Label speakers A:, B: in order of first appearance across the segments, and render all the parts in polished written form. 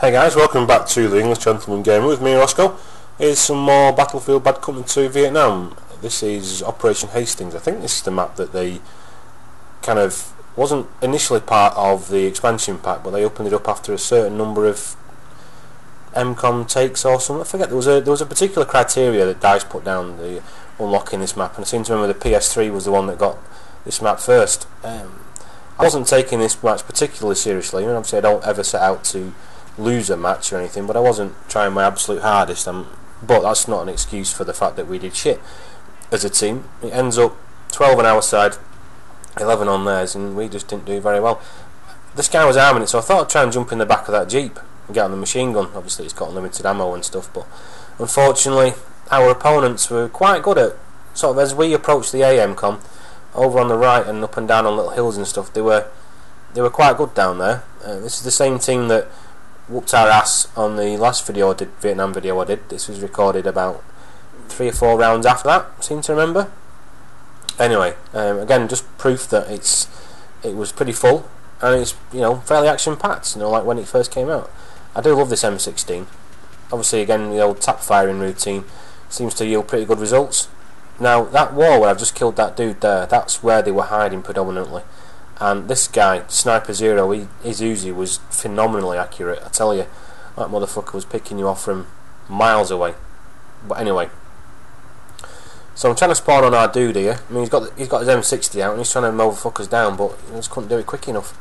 A: Hey guys, welcome back to the English Gentleman Gamer with me, Roscoe. Here's some more Battlefield Bad Company 2 Vietnam. This is Operation Hastings. I think this is the map that they kind of wasn't initially part of the expansion pack, but they opened it up after a certain number of MCOM takes or something. I forget, there was a particular criteria that DICE put down the unlocking this map, and I seem to remember the PS3 was the one that got this map first. I wasn't taking this match particularly seriously. I mean, obviously I don't ever set out to lose a match or anything, but I wasn't trying my absolute hardest, but that's not an excuse for the fact that we did shit as a team. It ends up 12 on our side, 11 on theirs, and we just didn't do very well. This guy was arming it, so I thought I'd try and jump in the back of that Jeep and get on the machine gun. Obviously it's got unlimited ammo and stuff, but unfortunately our opponents were quite good at, sort of as we approached the AMCOM, over on the right and up and down on little hills and stuff, they were quite good down there. This is the same team that whooped our ass on the last Vietnam video I did. This was recorded about 3 or 4 rounds after that, I seem to remember. Anyway, again, just proof that it was pretty full, and it's, you know, fairly action packed, you know, like when it first came out. I do love this M16. Obviously, again, the old tap firing routine seems to yield pretty good results. Now, that wall where I've just killed that dude there, that's where they were hiding predominantly. And this guy, Sniper Zero, his Uzi was phenomenally accurate. I tell you, that motherfucker was picking you off from miles away. But anyway, so I'm trying to spawn on our dude here. I mean, he's got his M60 out and he's trying to mow fuckers down, but he just couldn't do it quick enough.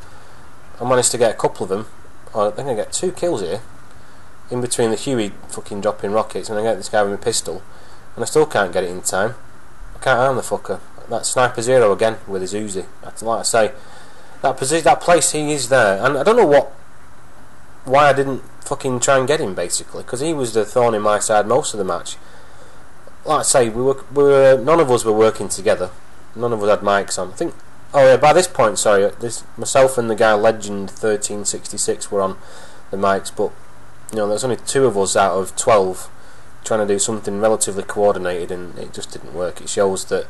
A: I managed to get a couple of them. I think I get 2 kills here, in between the Huey fucking dropping rockets, and I get this guy with my pistol, and I still can't get it in time. I can't harm the fucker. That Sniper Zero again with his Uzi. Like I say, that place, he is there, and I don't know why I didn't fucking try and get him, basically, because he was the thorn in my side most of the match. Like I say, we were none of us were working together. None of us had mics on. I think. Oh yeah, by this point, sorry, myself and the guy Legend 1366 were on the mics, but you know, there's only 2 of us out of 12 trying to do something relatively coordinated, and it just didn't work. It shows that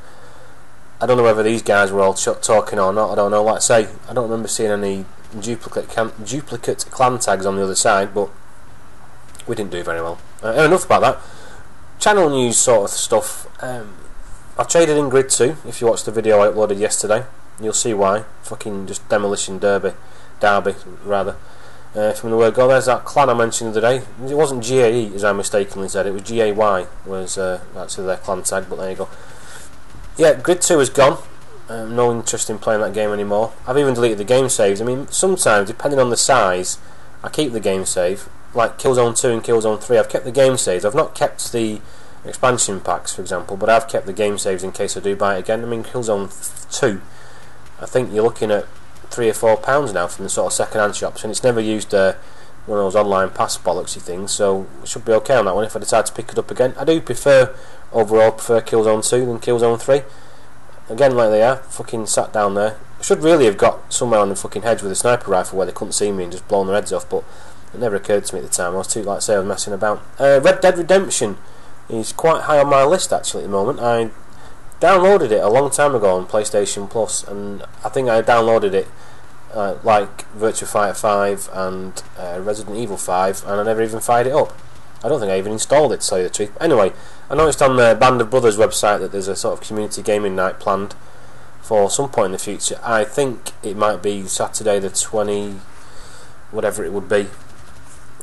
A: I don't know whether these guys were all talking or not. I don't know. Like I say, I don't remember seeing any duplicate clan tags on the other side, but we didn't do very well. Enough about that. Channel news sort of stuff. I traded in Grid 2. If you watched the video I uploaded yesterday, you'll see why. Fucking just demolition derby rather. From the word go, there's that clan I mentioned the other day. It wasn't GAE as I mistakenly said. It was GAY was actually their clan tag. But there you go. Yeah, Grid 2 is gone. No interest in playing that game anymore. I've even deleted the game saves. I mean, sometimes, depending on the size, I keep the game save. Like Killzone 2 and Killzone 3, I've kept the game saves. I've not kept the expansion packs, for example, but I've kept the game saves in case I do buy it again. I mean, Killzone 2, I think you're looking at £3 or £4 now from the sort of second-hand shops, and it's never used one of those online pass bollocksy things, so it should be okay on that one if I decide to pick it up again. I do overall prefer Killzone 2 than Killzone 3. Again, like they are, fucking sat down there. I should really have got somewhere on the fucking hedge with a sniper rifle where they couldn't see me and just blown their heads off, but it never occurred to me at the time. I was too, like I say, I was messing about. Red Dead Redemption is quite high on my list actually at the moment. I downloaded it a long time ago on PlayStation Plus, and I think I downloaded it like Virtua Fighter 5 and Resident Evil 5, and I never even fired it up. I don't think I even installed it, to tell you the truth. Anyway, I noticed on the Band of Brothers website that there's a sort of community gaming night planned for some point in the future. I think it might be Saturday the whatever it would be,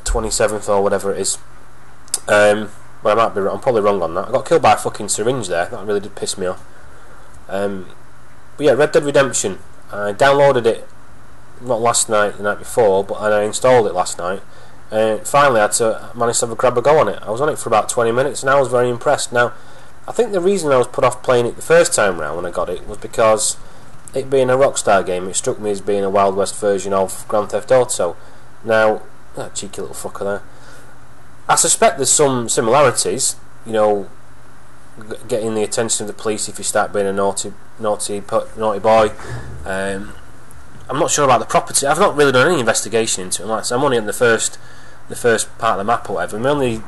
A: 27th or whatever it is. But I might be wrong. I'm probably wrong on that. I got killed by a fucking syringe there. That really did piss me off. But yeah, Red Dead Redemption. I downloaded it not last night, the night before, but I installed it last night. Finally I managed to have a grab a go on it. I was on it for about 20 minutes and I was very impressed. Now, I think the reason I was put off playing it the first time round when I got it was because it being a Rockstar game, it struck me as being a Wild West version of Grand Theft Auto. Now, that cheeky little fucker there. I suspect there's some similarities, you know, getting the attention of the police if you start being a naughty boy. I'm not sure about the property. I've not really done any investigation into it. Like, so I'm only in the first part of the map or whatever. My only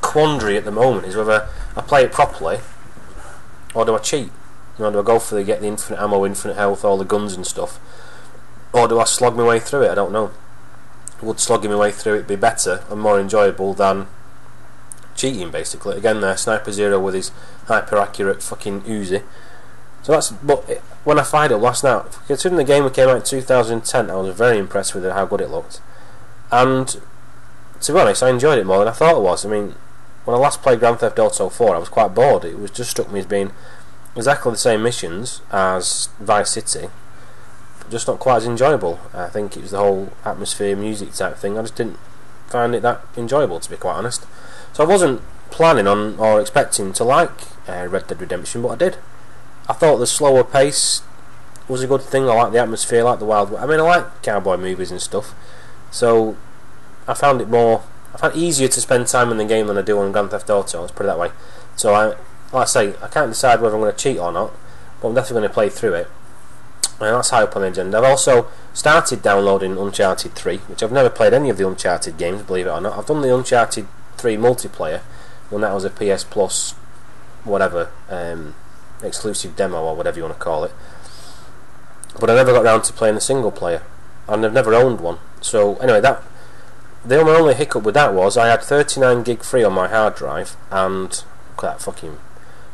A: quandary at the moment is whether I play it properly or do I cheat. You know, do I go for get the infinite ammo, infinite health, all the guns and stuff, or do I slog my way through it? I don't know. would slogging my way through it be better and more enjoyable than cheating, basically. Again, there, Sniper Zero with his hyper accurate fucking Uzi. So that's. But when I fired it last night, considering the game came out in 2010, I was very impressed with how good it looked. And to be honest, I enjoyed it more than I thought it was. I mean, when I last played Grand Theft Auto 4, I was quite bored. It was just struck me as being exactly the same missions as Vice City, but just not quite as enjoyable. I think it was the whole atmosphere, music type thing. I just didn't find it that enjoyable, to be quite honest. So I wasn't planning on or expecting to like Red Dead Redemption, but I did. I thought the slower pace was a good thing. I like the atmosphere, I like the wild. I mean, I like cowboy movies and stuff. So I found it easier to spend time in the game than I do on Grand Theft Auto. Let's put it that way. So like I say, I can't decide whether I'm going to cheat or not, but I'm definitely going to play through it. And that's high up on the agenda. I've also started downloading Uncharted 3, which I've never played any of the Uncharted games, believe it or not. I've done the Uncharted 3 multiplayer when that was a PS Plus, whatever, exclusive demo or whatever you want to call it. But I never got round to playing the single player, and I've never owned one. So anyway, the only hiccup with that was I had 39 gig free on my hard drive, and look at that fucking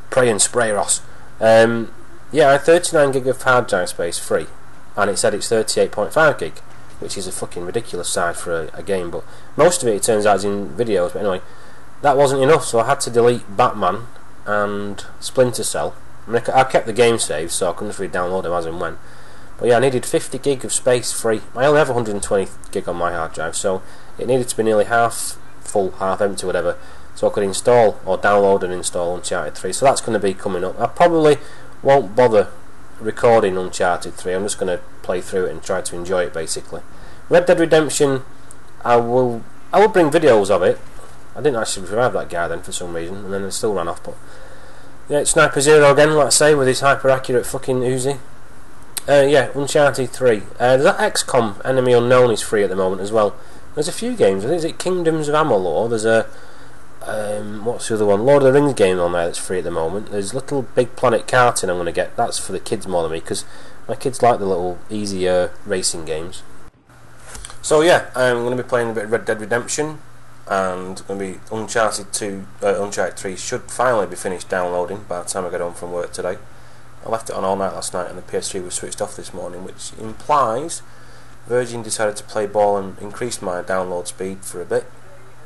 A: pray and spray Ross. Yeah, I had 39 gig of hard drive space free, and it said it's 38.5 gig, which is a fucking ridiculous size for a game. But most of it turns out is in videos. But anyway, that wasn't enough, so I had to delete Batman and Splinter Cell. I mean, I kept the game saved, so I couldn't just re-download them as and when. But yeah, I needed 50 gig of space free. I only have 120 gig on my hard drive, so it needed to be nearly half full, half empty, whatever, so I could install or download and install Uncharted 3. So that's going to be coming up. I probably won't bother recording Uncharted 3. I'm just going to play through it and try to enjoy it, basically. Red Dead Redemption, I will bring videos of it. I didn't actually revive that guy then for some reason, and then it still ran off. But yeah, it's Sniper Zero again, like I say, with his hyper accurate fucking Uzi. Yeah, Uncharted 3. There's that XCOM Enemy Unknown is free at the moment as well. There's a few games. I think it's Kingdoms of Amalur. There's a what's the other one? Lord of the Rings game on there that's free at the moment. There's Little Big Planet Karting I'm going to get. That's for the kids more than me, because my kids like the little easier racing games. So yeah, I'm going to be playing a bit of Red Dead Redemption, and going to be Uncharted 3 should finally be finished downloading by the time I get home from work today. I left it on all night last night, and the PS3 was switched off this morning, which implies Virgin decided to play ball and increase my download speed for a bit.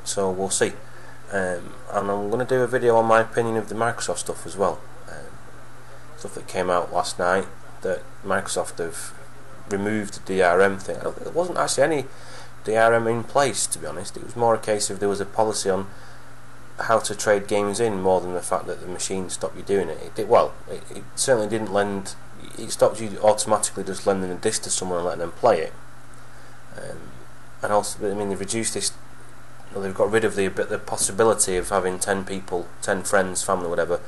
A: So we'll see. And I'm going to do a video on my opinion of the Microsoft stuff as well. Stuff that came out last night that Microsoft have removed the DRM thing. There wasn't actually any DRM in place, to be honest. It was more a case of there was a policy on how to trade games in, more than the fact that the machine stopped you doing it. It certainly didn't lend. It stopped you automatically just lending a disc to someone and letting them play it. And also, I mean, they've reduced this. Well, they've got rid of the possibility of having 10 people, 10 friends, family, whatever,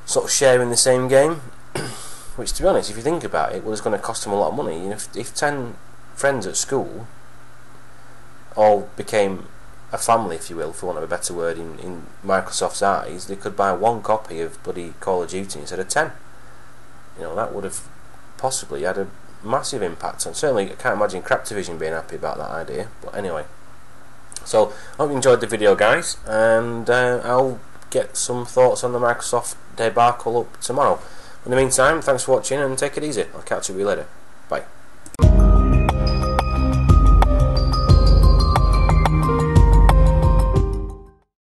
A: sort of sharing the same game. Which, to be honest, if you think about it, well, it's going to cost them a lot of money. You know, if 10 friends at school all became a family, if you will, for want of a better word, in Microsoft's eyes, they could buy one copy of bloody Call of Duty instead of 10. You know, that would have possibly had a massive impact on. Certainly, I can't imagine Craptivision being happy about that idea. But anyway, so I hope you enjoyed the video, guys, and I'll get some thoughts on the Microsoft debacle up tomorrow. In the meantime, thanks for watching, and take it easy. I'll catch you later.